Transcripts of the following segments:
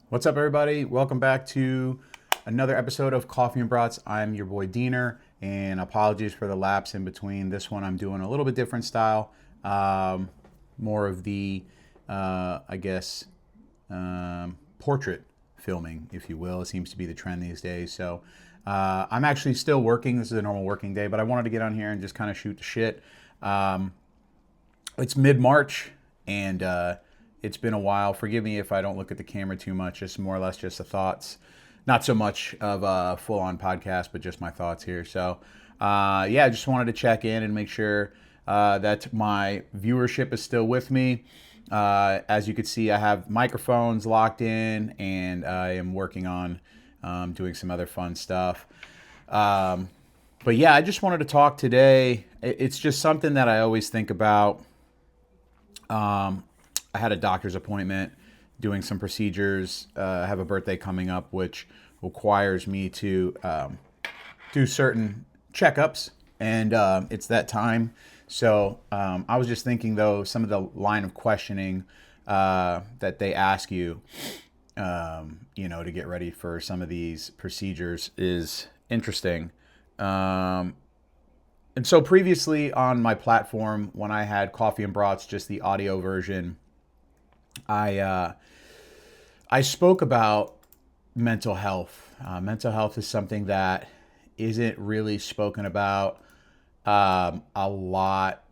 What's up, everybody? Welcome back to another episode of Coffee and Brats. I'm your boy Diener, and apologies for the lapse in between. This one I'm doing a little bit different style, more of the, I guess, portrait filming, if you will. It seems to be the trend these days. So I'm actually still working. This is a normal working day, but I wanted to get on here and just kind of shoot the shit. It's mid-March, and it's been a while. Forgive me if I don't look at the camera too much. Just more or less just the thoughts. Not so much of a full-on podcast, but just my thoughts here. So, yeah, I just wanted to check in and make sure that my viewership is still with me. As you can see, I have microphones locked in, and I am working on doing some other fun stuff. But yeah, I just wanted to talk today. It's just something that I always think about. I had a doctor's appointment doing some procedures. I have a birthday coming up, which requires me to do certain checkups, and it's that time. So I was just thinking, though, some of the line of questioning that they ask you, to get ready for some of these procedures is interesting. And so previously on my platform, when I had Coffee and Brats, just the audio version, I spoke about mental health. Mental health is something that isn't really spoken about a lot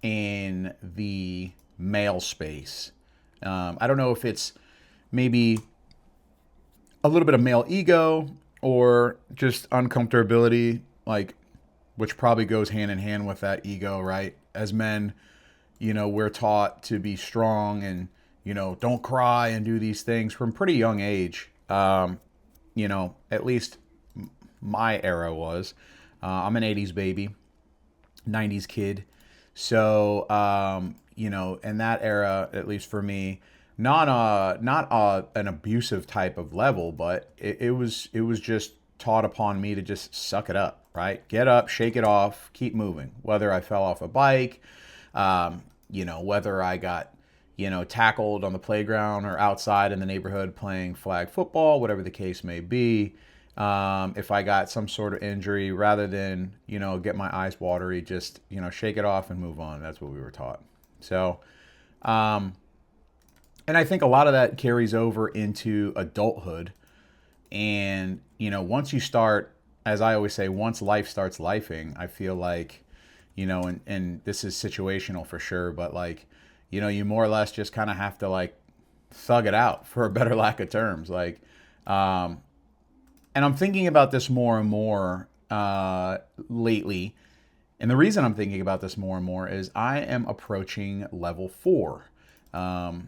in the male space. I don't know if it's maybe a little bit of male ego or just uncomfortability, which probably goes hand in hand with that ego, right? As men, we're taught to be strong and, don't cry and do these things from pretty young age. At least my era was. I'm an 80s baby, 90s kid. So, in that era, at least for me, not an abusive type of level, but it was just taught upon me to just suck it up, right? Get up, shake it off, keep moving. Whether I fell off a bike, whether I got, tackled on the playground or outside in the neighborhood playing flag football, whatever the case may be. If I got some sort of injury, rather than, get my eyes watery, just, shake it off and move on. That's what we were taught. So, and I think a lot of that carries over into adulthood. And, once you start, as I always say, once life starts lifing, I feel like, and this is situational for sure, but you more or less just kind of have to thug it out, for a better lack of terms. And I'm thinking about this more and more lately. And the reason I'm thinking about this more and more is I am approaching level 4. I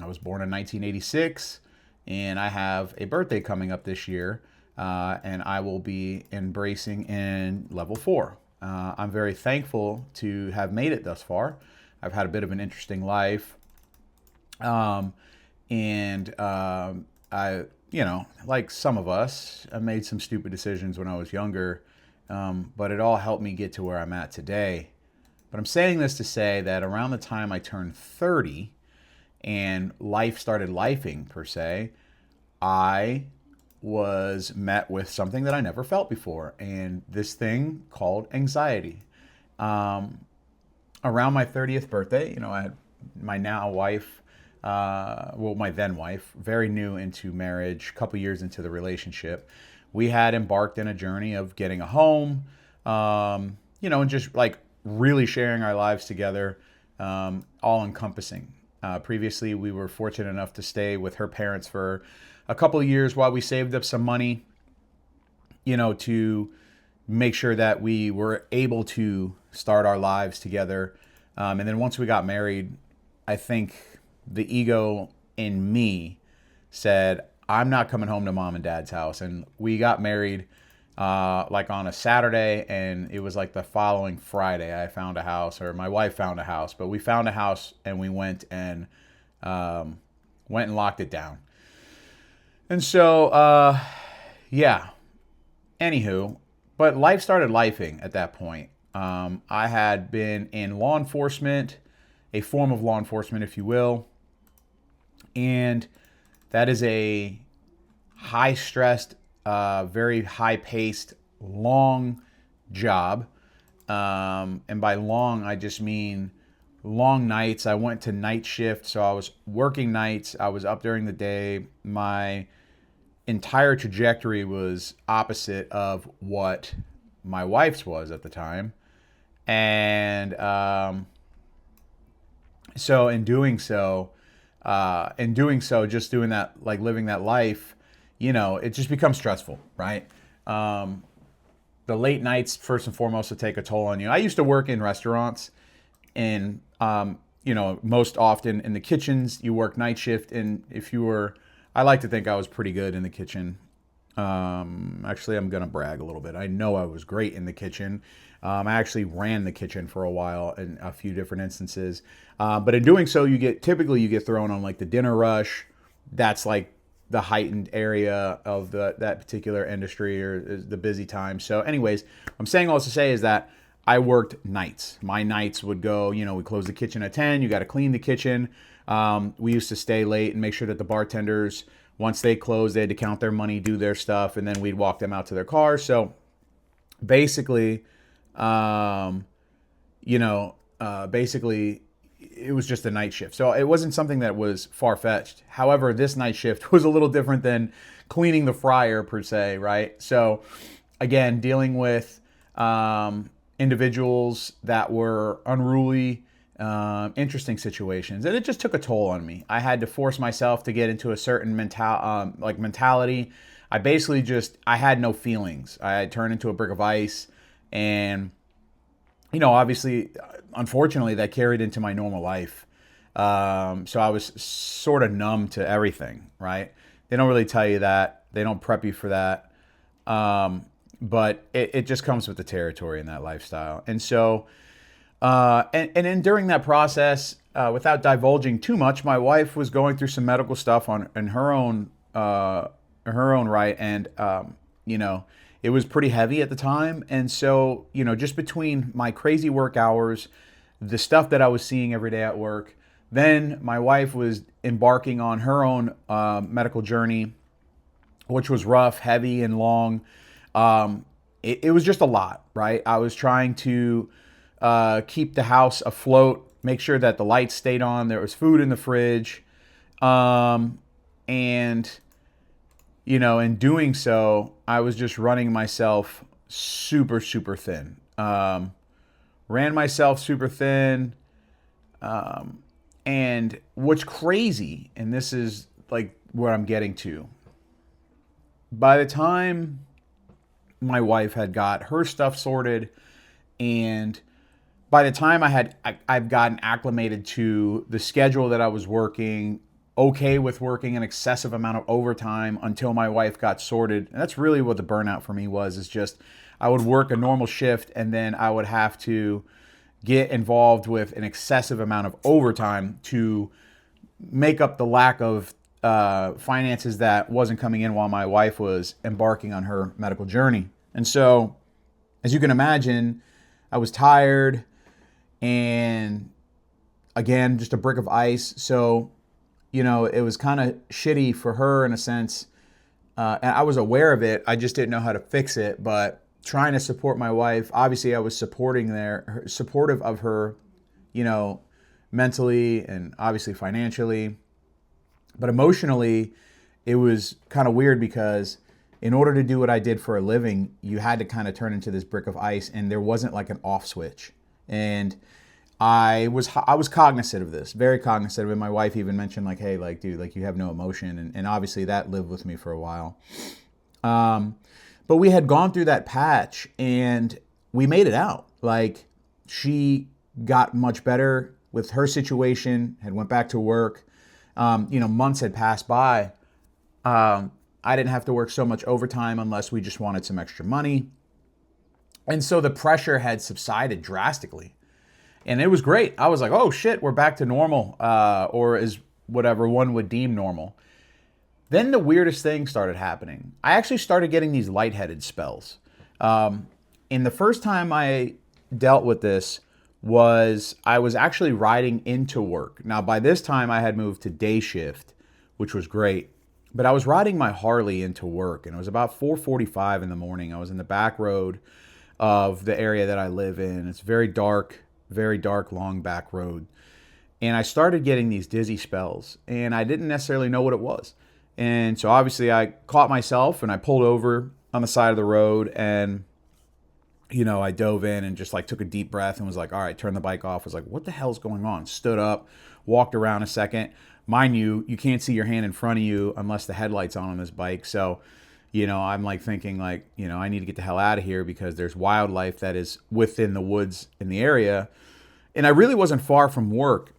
was born in 1986, and I have a birthday coming up this year, and I will be embracing in level 4. I'm very thankful to have made it thus far. I've had a bit of an interesting life, and I, like some of us, I made some stupid decisions when I was younger, but it all helped me get to where I'm at today. But I'm saying this to say that around the time I turned 30 and life started lifing, per se, I was met with something that I never felt before, and this thing called anxiety. Around my 30th birthday, I had my now wife, my then wife, very new into marriage, a couple years into the relationship. We had embarked in a journey of getting a home, and just really sharing our lives together, all encompassing. Previously, we were fortunate enough to stay with her parents for a couple of years while we saved up some money, to make sure that we were able to start our lives together. And then once we got married, I think the ego in me said, I'm not coming home to mom and dad's house. And we got married on a Saturday, and it was the following Friday I found a house, or my wife found a house, but we found a house and we went and locked it down. And so, yeah, anywho, but life started lifing at that point. I had been in law enforcement, a form of law enforcement, if you will, and that is a high stressed, very high paced, long job. And by long, I just mean long nights. I went to night shift, so I was working nights. I was up during the day. My entire trajectory was opposite of what my wife's was at the time. And so just doing that, like living that life, it just becomes stressful, right? The late nights, first and foremost, will take a toll on you. I used to work in restaurants, and most often in the kitchens. You work night shift, and I like to think I was pretty good in the kitchen. Actually, I'm gonna brag a little bit. I know I was great in the kitchen. I actually ran the kitchen for a while in a few different instances. But in doing so, you get thrown on like the dinner rush. That's like the heightened area of that particular industry, or is the busy time. So anyways, I'm saying all this to say is that I worked nights. My nights would go, we close the kitchen at 10. You got to clean the kitchen. We used to stay late and make sure that the bartenders, once they closed, they had to count their money, do their stuff, and then we'd walk them out to their cars. So basically, it was just a night shift. So it wasn't something that was far-fetched. However, this night shift was a little different than cleaning the fryer per se, right? So again, dealing with individuals that were unruly, interesting situations. And it just took a toll on me. I had to force myself to get into a certain mentality. I had no feelings. I had turned into a brick of ice. And, obviously, unfortunately, that carried into my normal life. So I was sort of numb to everything, right? They don't really tell you that. They don't prep you for that. But it just comes with the territory in that lifestyle. And so, and then during that process, without divulging too much, my wife was going through some medical stuff in her own right. And, it was pretty heavy at the time. And so, just between my crazy work hours, the stuff that I was seeing every day at work, then my wife was embarking on her own medical journey, which was rough, heavy, and long. It was just a lot, right? I was trying to keep the house afloat, make sure that the lights stayed on, there was food in the fridge. And in doing so, I was just running myself super, super thin. Ran myself super thin. And what's crazy, and this is like where I'm getting to, by the time my wife had got her stuff sorted, and by the time I've gotten acclimated to the schedule that I was working, okay with working an excessive amount of overtime until my wife got sorted. And that's really what the burnout for me was, is just I would work a normal shift and then I would have to get involved with an excessive amount of overtime to make up the lack of finances that wasn't coming in while my wife was embarking on her medical journey. And so, as you can imagine, I was tired and, again, just a brick of ice. So, it was kind of shitty for her in a sense. And I was aware of it. I just didn't know how to fix it. But trying to support my wife, obviously I was supportive of her, mentally and obviously financially. But emotionally, it was kind of weird because in order to do what I did for a living, you had to kind of turn into this brick of ice, and there wasn't like an off switch. And I was cognizant of this, very cognizant of it. My wife even mentioned like, hey, like, dude, like you have no emotion. And obviously that lived with me for a while. But we had gone through that patch and we made it out. Like, she got much better with her situation, had went back to work. Months had passed by. I didn't have to work so much overtime unless we just wanted some extra money. And so the pressure had subsided drastically. And it was great. I was like, oh shit, we're back to normal, or is whatever one would deem normal. Then the weirdest thing started happening. I actually started getting these lightheaded spells. And the first time I dealt with this was I was actually riding into work. Now, by this time, I had moved to day shift, which was great. But I was riding my Harley into work, and it was about 4:45 in the morning. I was in the back road of the area that I live in. It's very dark, long back road. And I started getting these dizzy spells, and I didn't necessarily know what it was. And so obviously I caught myself and I pulled over on the side of the road, and I dove in and just like took a deep breath and was like, all right, turn the bike off. I was like, what the hell's going on? Stood up, walked around a second. Mind you, you can't see your hand in front of you unless the headlight's on this bike. So, I'm like thinking like, I need to get the hell out of here because there's wildlife that is within the woods in the area. And I really wasn't far from work,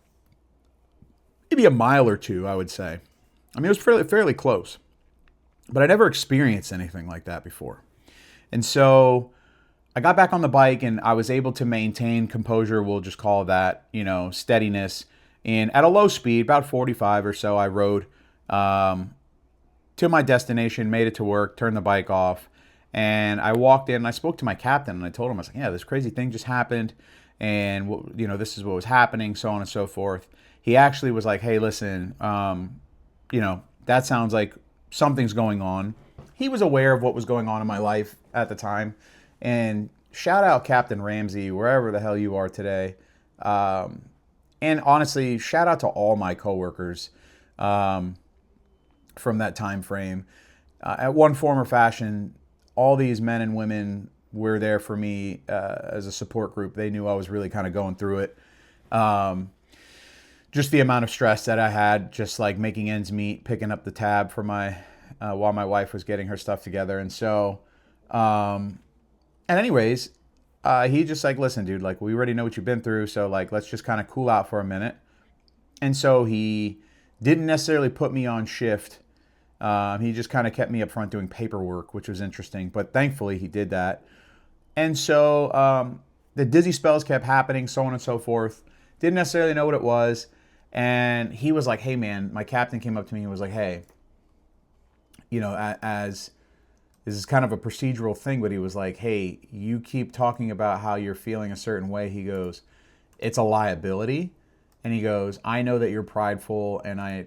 maybe a mile or two, I would say. I mean, it was fairly close, but I never experienced anything like that before. And so I got back on the bike and I was able to maintain composure. We'll just call it that, steadiness. And at a low speed, about 45 or so, I rode to my destination, made it to work, turned the bike off. And I walked in and I spoke to my captain and I told him, I was like, yeah, this crazy thing just happened. And, this is what was happening, so on and so forth. He actually was like, hey, listen, that sounds like something's going on. He was aware of what was going on in my life at the time. And shout out Captain Ramsey, wherever the hell you are today. And honestly, shout out to all my coworkers from that time frame. At one form or fashion, all these men and women were there for me as a support group. They knew I was really kind of going through it. Just the amount of stress that I had, just like making ends meet, picking up the tab for while my wife was getting her stuff together. And so, and anyways, he just like, listen, dude, like we already know what you've been through. So like, let's just kind of cool out for a minute. And so he didn't necessarily put me on shift. He just kind of kept me up front doing paperwork, which was interesting. But thankfully he did that. And so the dizzy spells kept happening, so on and so forth. Didn't necessarily know what it was. And he was like, hey, man, my captain came up to me and was like, hey, as this is kind of a procedural thing, but he was like, hey, you keep talking about how you're feeling a certain way. He goes, it's a liability. And he goes, I know that you're prideful and I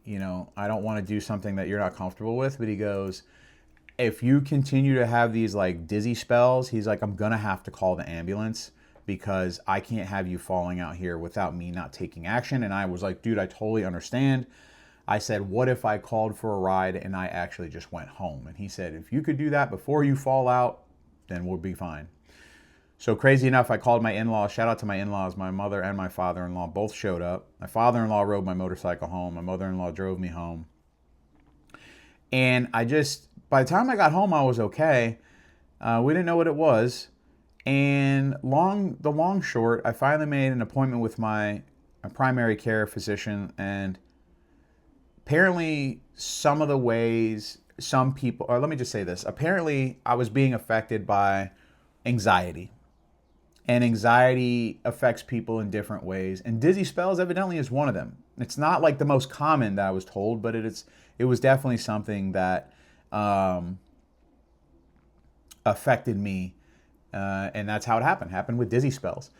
don't want to do something that you're not comfortable with. But he goes, if you continue to have these like dizzy spells, he's like, I'm going to have to call the ambulance because I can't have you falling out here without me not taking action. And I was like, dude, I totally understand. I said, what if I called for a ride and I actually just went home? And he said, if you could do that before you fall out, then we'll be fine. So crazy enough, I called my in-laws. Shout out to my in-laws. My mother and my father-in-law both showed up. My father-in-law rode my motorcycle home. My mother-in-law drove me home. And by the time I got home, I was okay. We didn't know what it was. And the long short, I finally made an appointment with my primary care physician, and apparently some of the ways some people, or let me just say this, apparently I was being affected by anxiety. And anxiety affects people in different ways. And dizzy spells evidently is one of them. It's not like the most common that I was told, but it was definitely something that affected me. And that's how it happened with dizzy spells.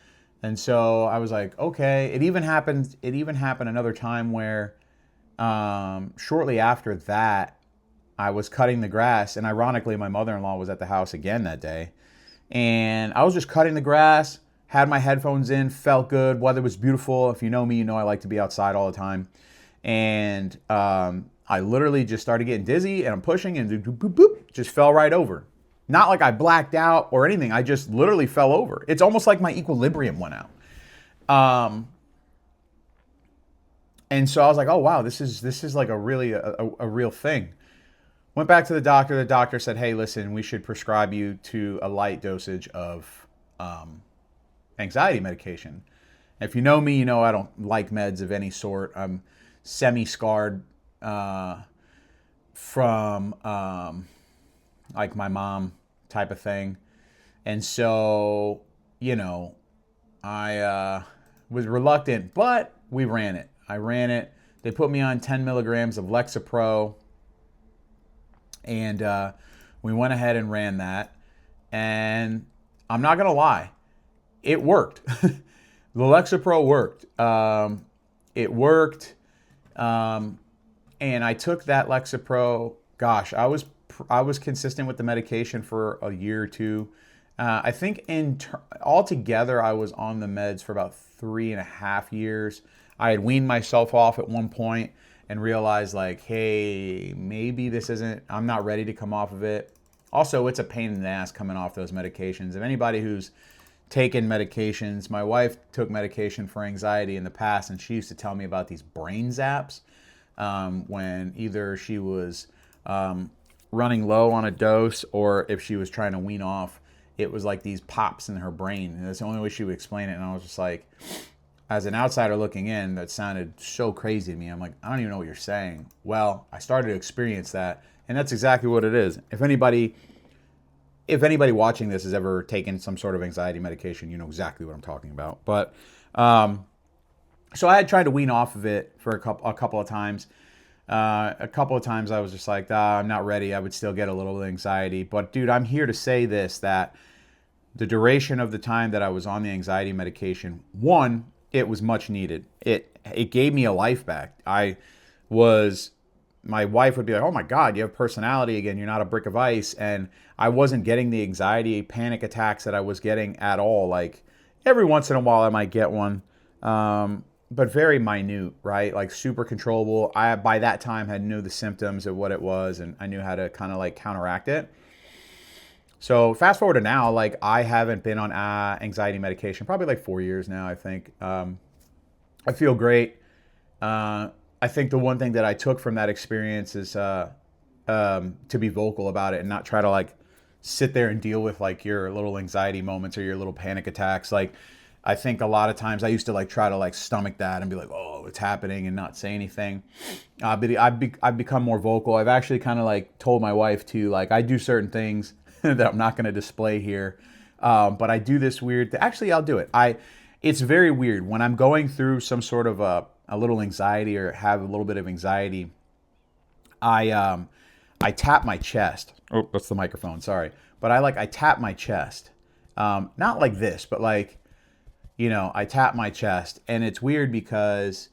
And so I was like, okay. It even happened another time where shortly after that, I was cutting the grass, and ironically, my mother-in-law was at the house again that day. And I was just cutting the grass, had my headphones in, felt good. Weather was beautiful. If you know me, you know I like to be outside all the time. And I literally just started getting dizzy, and I'm pushing, and boop, boop, boop, just fell right over. Not like I blacked out or anything. I just literally fell over. It's almost like my equilibrium went out. And so I was like, oh, wow, this is like a really a real thing. Went back to the doctor. The doctor said, hey, listen, we should prescribe you to a light dosage of anxiety medication. If you know me, you know I don't like meds of any sort. I'm semi-scarred from like my mom type of thing. And so, I was reluctant, but we ran it. I ran it. They put me on 10 milligrams of Lexapro. And we went ahead and ran that. And I'm not going to lie, it worked. The Lexapro worked. It worked. And I took that Lexapro. Gosh, I was consistent with the medication for a year or two. I think altogether I was on the meds for about 3.5 years. I had weaned myself off at one point and realized like, hey, maybe this isn't. I'm not ready to come off of it. Also, it's a pain in the ass coming off those medications. If anybody who's taken medications, my wife took medication for anxiety in the past, and she used to tell me about these brain zaps when either she was running low on a dose or if she was trying to wean off. It was like these pops in her brain, and that's the only way she would explain it. And I was just like, as an outsider looking in, that sounded so crazy to me. I'm like, I don't even know what you're saying. Well, I started to experience that, and that's exactly what it is. If anybody watching this has ever taken some sort of anxiety medication, you know exactly what I'm talking about. But so I had tried to wean off of it for a couple of times. A couple of times I was just like, I'm not ready. I would still get a little anxiety. But dude, I'm here to say this, that the duration of the time that I was on the anxiety medication, one, it was much needed. It gave me a life back. My wife would be like, oh my God, you have personality again. You're not a brick of ice. And I wasn't getting the anxiety, panic attacks that I was getting at all. Like every once in a while I might get one. But very minute, right? Like super controllable. I, by that time, had knew the symptoms of what it was, and I knew how to kind of like counteract it. So fast forward to now, like I haven't been on anxiety medication probably like 4 years now, I think. I feel great. I think the one thing that I took from that experience is to be vocal about it and not try to like sit there and deal with like your little anxiety moments or your little panic attacks. Like I think a lot of times I used to like try to like stomach that and be like, oh, it's happening, and not say anything. But I've become more vocal. I've actually kind of like told my wife to like, I do certain things that I'm not going to display here. But I do this weird actually, I'll do it. It's very weird when I'm going through some sort of a little anxiety or have a little bit of anxiety. I tap my chest. Oh, that's the microphone. Sorry. But I tap my chest. Not like this, but like, I tap my chest, and it's weird because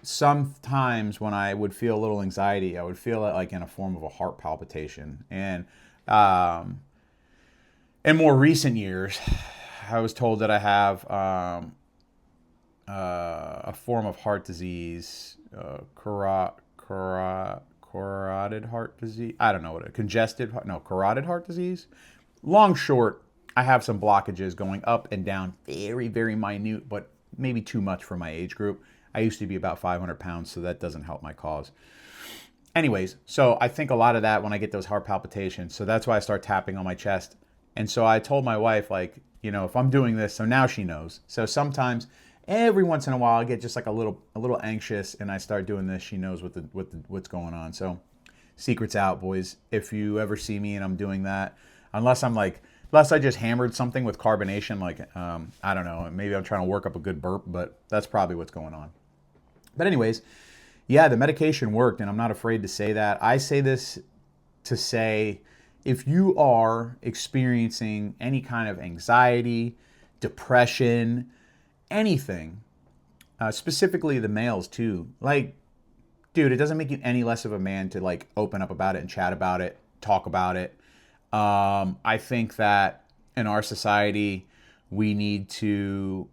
sometimes when I would feel a little anxiety, I would feel it like in a form of a heart palpitation. And in more recent years, I was told that I have a form of heart disease, carotid heart disease. I don't know what carotid heart disease. Long short, I have some blockages going up and down, very, very minute, but maybe too much for my age group. I used to be about 500 pounds, so that doesn't help my cause. Anyways, so I think a lot of that when I get those heart palpitations. So that's why I start tapping on my chest. And so I told my wife, like, if I'm doing this, so now she knows. So sometimes, every once in a while, I get just like a little anxious, and I start doing this. She knows what's going on. So secret's out, boys. If you ever see me and I'm doing that, unless I just hammered something with carbonation, like, I don't know, maybe I'm trying to work up a good burp, but that's probably what's going on. But anyways, yeah, the medication worked, and I'm not afraid to say that. I say this to say, if you are experiencing any kind of anxiety, depression, anything, specifically the males too, like, dude, it doesn't make you any less of a man to like open up about it and chat about it, talk about it. I think that in our society, we need to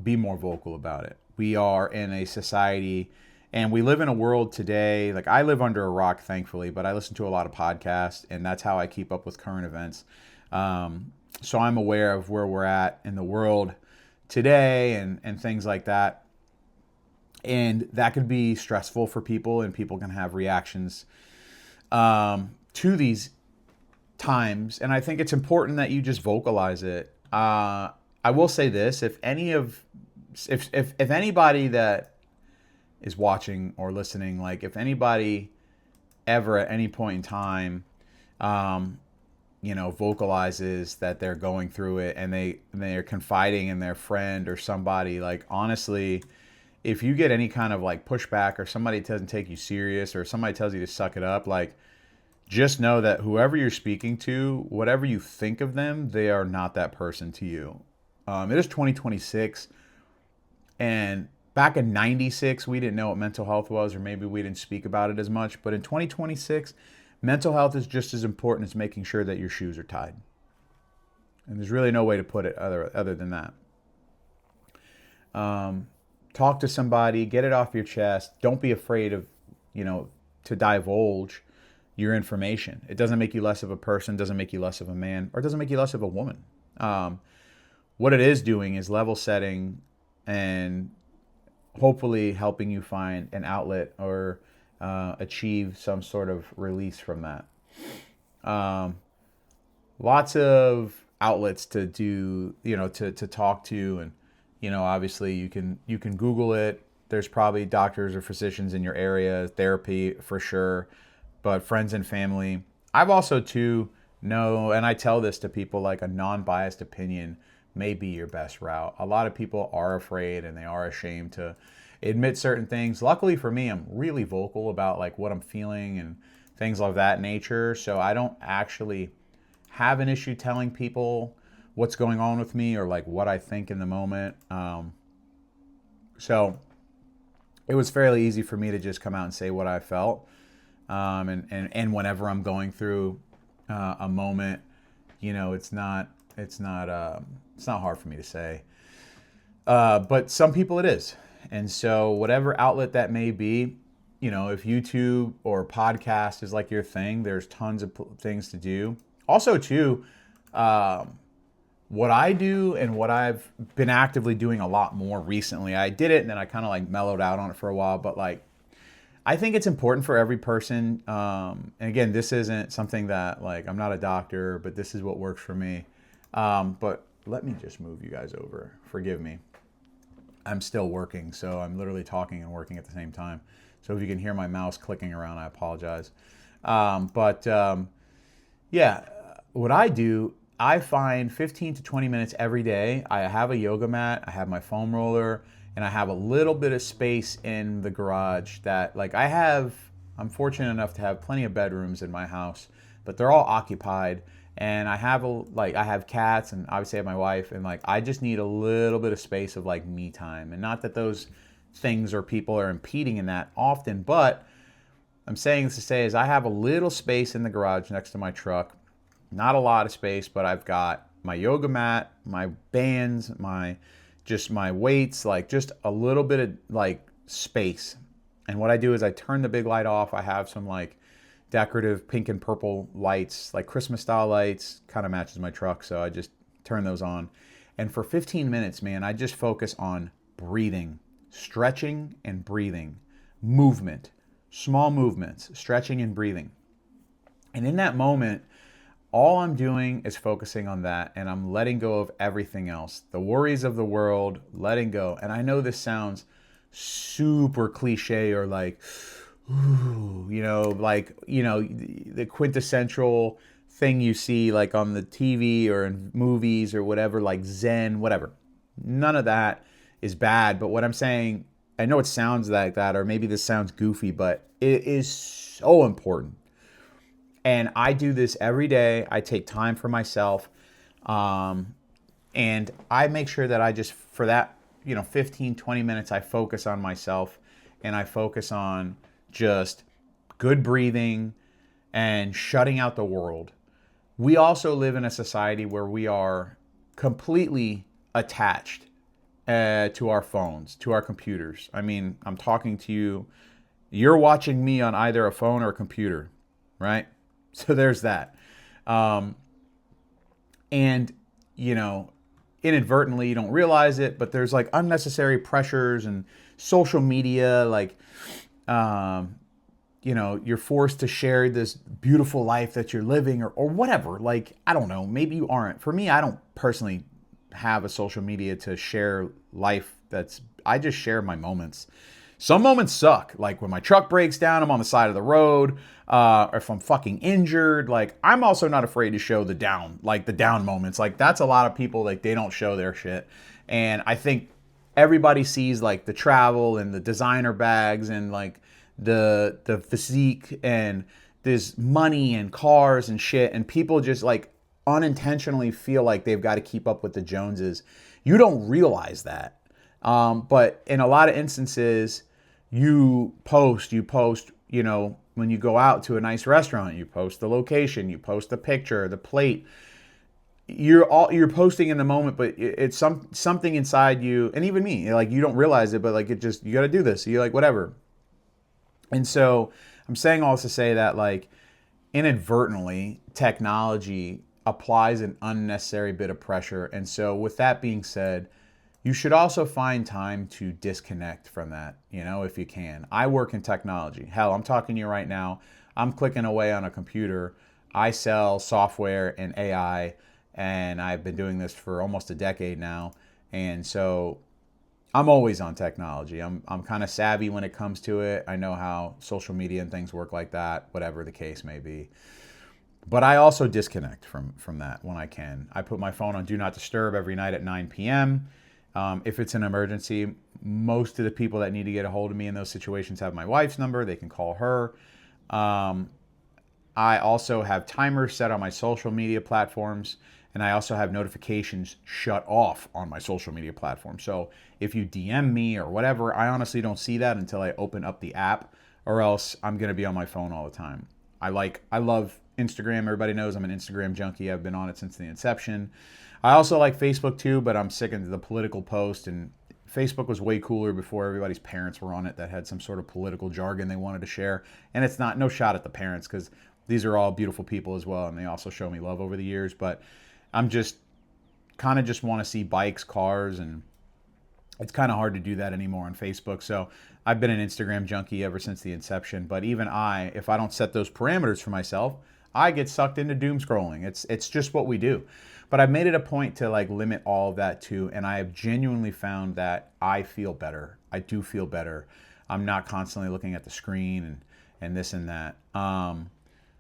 be more vocal about it. We are in a society, and we live in a world today, like I live under a rock, thankfully, but I listen to a lot of podcasts, and that's how I keep up with current events. So I'm aware of where we're at in the world today and things like that. And that could be stressful for people, and people can have reactions to these times, and I think it's important that you just vocalize it. I will say this: if anybody that is watching or listening, like if anybody ever at any point in time, vocalizes that they're going through it, and they're confiding in their friend or somebody, like honestly, if you get any kind of like pushback, or somebody doesn't take you serious, or somebody tells you to suck it up, like, just know that whoever you're speaking to, whatever you think of them, they are not that person to you. It is 2026, and back in 96, we didn't know what mental health was, or maybe we didn't speak about it as much. But in 2026, mental health is just as important as making sure that your shoes are tied. And there's really no way to put it other than that. Talk to somebody, get it off your chest. Don't be afraid of, to divulge your information. It doesn't make you less of a person, doesn't make you less of a man, or doesn't make you less of a woman. What it is doing is level setting and hopefully helping you find an outlet or achieve some sort of release from that. Lots of outlets to do, to talk to, and obviously you can Google it. There's probably doctors or physicians in your area, therapy for sure, but friends and family. I've also too know, and I tell this to people, like a non-biased opinion may be your best route. A lot of people are afraid and they are ashamed to admit certain things. Luckily for me, I'm really vocal about like what I'm feeling and things of that nature. So I don't actually have an issue telling people what's going on with me or like what I think in the moment. So it was fairly easy for me to just come out and say what I felt. And whenever I'm going through a moment, it's not hard for me to say. But some people it is. And so whatever outlet that may be, if YouTube or podcast is like your thing, there's tons of things to do. Also too, what I do and what I've been actively doing a lot more recently, I did it and then I kind of like mellowed out on it for a while, but like, I think it's important for every person. And again, this isn't something that like, I'm not a doctor, but this is what works for me. But let me just move you guys over. Forgive me. I'm still working, so I'm literally talking and working at the same time. So if you can hear my mouse clicking around, I apologize. Yeah, what I do, I find 15 to 20 minutes every day. I have a yoga mat, I have my foam roller, and I have a little bit of space in the garage that like I'm fortunate enough to have plenty of bedrooms in my house, but they're all occupied. And I have cats and obviously I have my wife, and like I just need a little bit of space of like me time. And not that those things or people are impeding in that often, but I'm saying this to say is I have a little space in the garage next to my truck. Not a lot of space, but I've got my yoga mat, my bands, my weights, like just a little bit of like space. And what I do is I turn the big light off. I have some like decorative pink and purple lights, like Christmas style lights, kind of matches my truck. So I just turn those on. And for 15 minutes, man, I just focus on breathing, stretching and breathing, movement, small movements, stretching and breathing. And in that moment, all I'm doing is focusing on that, and I'm letting go of everything else. The worries of the world, letting go. And I know this sounds super cliche or like, ooh, the quintessential thing you see like on the TV or in movies or whatever, like Zen, whatever. None of that is bad. But what I'm saying, I know it sounds like that, or maybe this sounds goofy, but it is so important. And I do this every day. I take time for myself. And I make sure that I just, for that, 15, 20 minutes, I focus on myself and I focus on just good breathing and shutting out the world. We also live in a society where we are completely attached to our phones, to our computers. I mean, I'm talking to you. You're watching me on either a phone or a computer, right? So there's that. And, inadvertently, you don't realize it, but there's like unnecessary pressures and social media, like, you're forced to share this beautiful life that you're living or whatever. Like, I don't know, maybe you aren't. For me, I don't personally have a social media to share life I just share my moments. Some moments suck. Like when my truck breaks down, I'm on the side of the road, or if I'm fucking injured. Like, I'm also not afraid to show the down moments. Like, that's a lot of people, like, they don't show their shit. And I think everybody sees like the travel and the designer bags and like the physique and this money and cars and shit, and people just like unintentionally feel like they've got to keep up with the Joneses. You don't realize that. But in a lot of instances, you post, when you go out to a nice restaurant, you post the location, you post the picture, the plate. You're posting in the moment, but it's something inside you, and even me, like you don't realize it, but like it just, you got to do this. You're like, whatever. And so I'm saying all this to say that, like, inadvertently, technology applies an unnecessary bit of pressure. And so, with that being said, you should also find time to disconnect from that, if you can. I work in technology. Hell, I'm talking to you right now. I'm clicking away on a computer. I sell software and AI, and I've been doing this for almost a decade now. And so I'm always on technology. I'm kind of savvy when it comes to it. I know how social media and things work like that, whatever the case may be. But I also disconnect from that when I can. I put my phone on Do Not Disturb every night at 9 p.m. If it's an emergency, most of the people that need to get a hold of me in those situations have my wife's number. They can call her. I also have timers set on my social media platforms, and I also have notifications shut off on my social media platform. So if you DM me or whatever, I honestly don't see that until I open up the app, or else I'm going to be on my phone all the time. I love Instagram. Everybody knows I'm an Instagram junkie. I've been on it since the inception. I also like Facebook too, but I'm sick of the political post, and Facebook was way cooler before everybody's parents were on it that had some sort of political jargon they wanted to share. And it's no shot at the parents, because these are all beautiful people as well, and they also show me love over the years. But I'm just just want to see bikes, cars, and it's kind of hard to do that anymore on Facebook. So I've been an Instagram junkie ever since the inception. But even if I don't set those parameters for myself, I get sucked into doom scrolling. It's just what we do. But I've made it a point to like limit all of that too, and I have genuinely found that I feel better. I do feel better. I'm not constantly looking at the screen and this and that.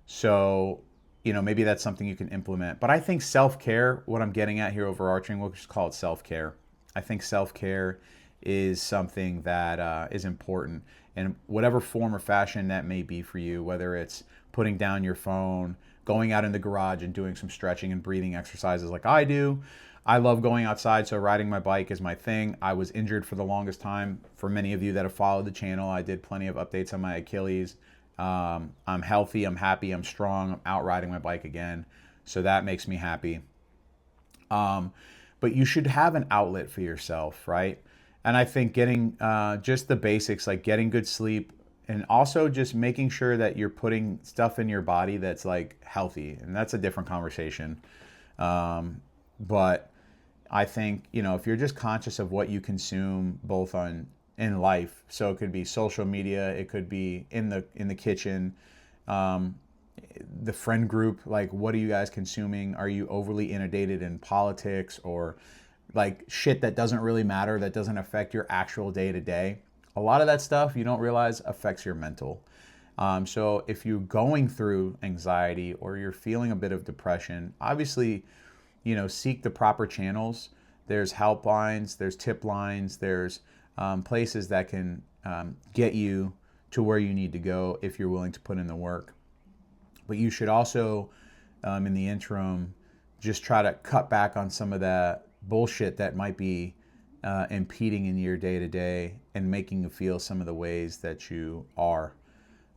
So, maybe that's something you can implement. But I think self-care, what I'm getting at here overarching, we'll just call it self-care. I think self-care is something that is important in whatever form or fashion that may be for you, whether it's putting down your phone, going out in the garage and doing some stretching and breathing exercises like I do. I love going outside, so riding my bike is my thing. I was injured for the longest time. For many of you that have followed the channel, I did plenty of updates on my Achilles. I'm healthy, I'm happy, I'm strong, I'm out riding my bike again. So that makes me happy. But you should have an outlet for yourself, right? And I think getting just the basics, like getting good sleep, and also just making sure that you're putting stuff in your body that's like healthy. And that's a different conversation. But I think, if you're just conscious of what you consume both in life, so it could be social media, it could be in the kitchen, the friend group, like what are you guys consuming? Are you overly inundated in politics or like shit that doesn't really matter, that doesn't affect your actual day to day? A lot of that stuff you don't realize affects your mental. So if you're going through anxiety or you're feeling a bit of depression, obviously, seek the proper channels. There's helplines, there's tip lines, there's places that can get you to where you need to go if you're willing to put in the work. But you should also, in the interim, just try to cut back on some of that bullshit that might be impeding in your day to day and making you feel some of the ways that you are.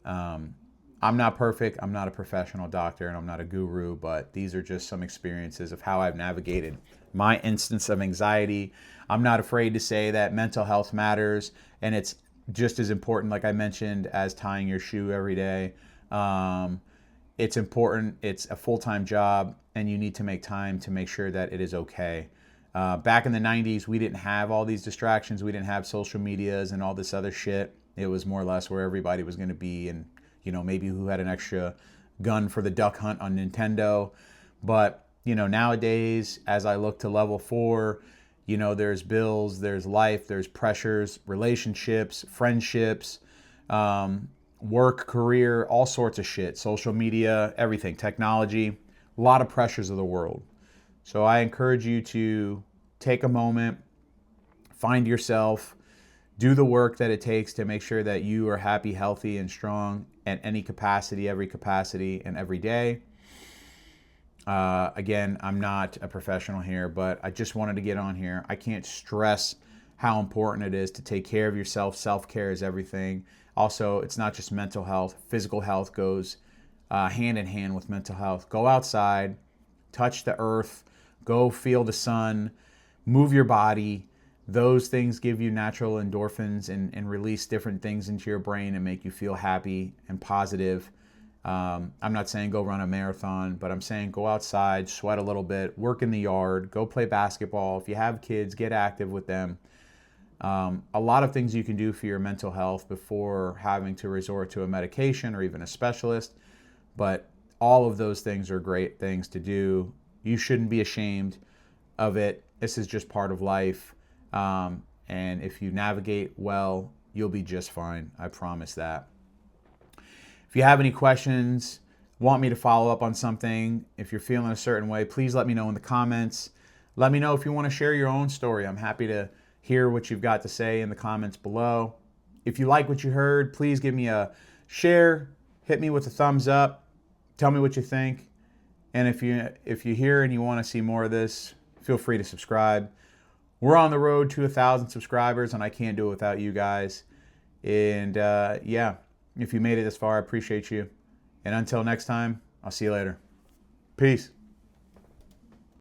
I'm not perfect. I'm not a professional doctor and I'm not a guru, but these are just some experiences of how I've navigated my instance of anxiety. I'm not afraid to say that mental health matters, and it's just as important, like I mentioned, as tying your shoe every day. It's important. It's a full-time job, and you need to make time to make sure that it is okay. Back in the 90s, we didn't have all these distractions. We didn't have social medias and all this other shit. It was more or less where everybody was going to be, and maybe who had an extra gun for the duck hunt on Nintendo. But nowadays, as I look to level 4, there's bills, there's life, there's pressures, relationships, friendships, work, career, all sorts of shit, social media, everything, technology, a lot of pressures of the world. So I encourage you to take a moment, find yourself, do the work that it takes to make sure that you are happy, healthy, and strong at any capacity, every capacity, and every day. Again, I'm not a professional here, but I just wanted to get on here. I can't stress how important it is to take care of yourself. Self-care is everything. Also, it's not just mental health. Physical health goes hand in hand with mental health. Go outside, touch the earth, go feel the sun, move your body. Those things give you natural endorphins and release different things into your brain and make you feel happy and positive. I'm not saying go run a marathon, but I'm saying go outside, sweat a little bit, work in the yard, go play basketball. If you have kids, get active with them. A lot of things you can do for your mental health before having to resort to a medication or even a specialist. But all of those things are great things to do. You shouldn't be ashamed of it. This is just part of life. And if you navigate well, you'll be just fine. I promise that. If you have any questions, want me to follow up on something, if you're feeling a certain way, please let me know in the comments. Let me know if you want to share your own story. I'm happy to hear what you've got to say in the comments below. If you like what you heard, please give me a share, hit me with a thumbs up, tell me what you think. And if you hear and you want to see more of this, feel free to subscribe. We're on the road to 1,000 subscribers, and I can't do it without you guys. And yeah, if you made it this far, I appreciate you. And until next time, I'll see you later. Peace.